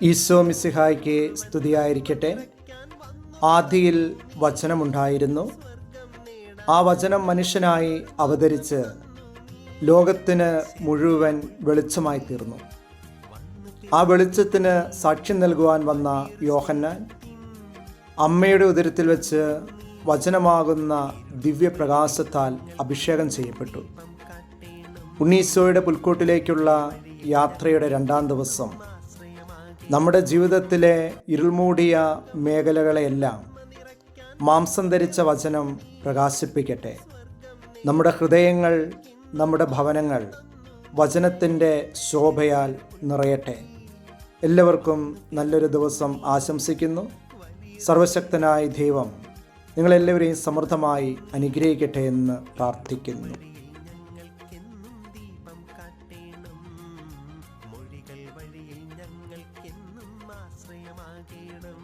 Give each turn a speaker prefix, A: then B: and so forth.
A: ഈശോ മിശിഹായ്ക്ക് സ്തുതിയായിരിക്കട്ടെ. ആദിയിൽ വചനമുണ്ടായിരുന്നു. ആ വചനം മനുഷ്യനായി അവതരിച്ച് ലോകത്തിന് മുഴുവൻ വെളിച്ചമായി തീർന്നു. ആ വെളിച്ചത്തിന് സാക്ഷ്യം നൽകുവാൻ വന്ന യോഹന്നാൻ അമ്മയുടെ ഉദരത്തിൽ വെച്ച് വചനമാകുന്ന ദിവ്യപ്രകാശത്താൽ അഭിഷേകം ചെയ്യപ്പെട്ടു. ഉണ്ണീശോയുടെ പുൽക്കൂട്ടിലേക്കുള്ള യാത്രയുടെ 2-ാം ദിവസം നമ്മുടെ ജീവിതത്തിലെ ഇരുൾമൂടിയ മേഖലകളെയെല്ലാം മാംസം ധരിച്ച വചനം പ്രകാശിപ്പിക്കട്ടെ. നമ്മുടെ ഹൃദയങ്ങൾ, നമ്മുടെ ഭവനങ്ങൾ വചനത്തിൻ്റെ ശോഭയാൽ നിറയട്ടെ. എല്ലാവർക്കും നല്ലൊരു ദിവസം ആശംസിക്കുന്നു. സർവശക്തനായ ദൈവം നിങ്ങളെല്ലാവരെയും സമൃദ്ധമായി അനുഗ്രഹിക്കട്ടെ എന്ന് പ്രാർത്ഥിക്കുന്നു.
B: മൊഴികൾ വഴിയിൽ ഞങ്ങൾക്കെന്നും ആശ്രയമാകണം.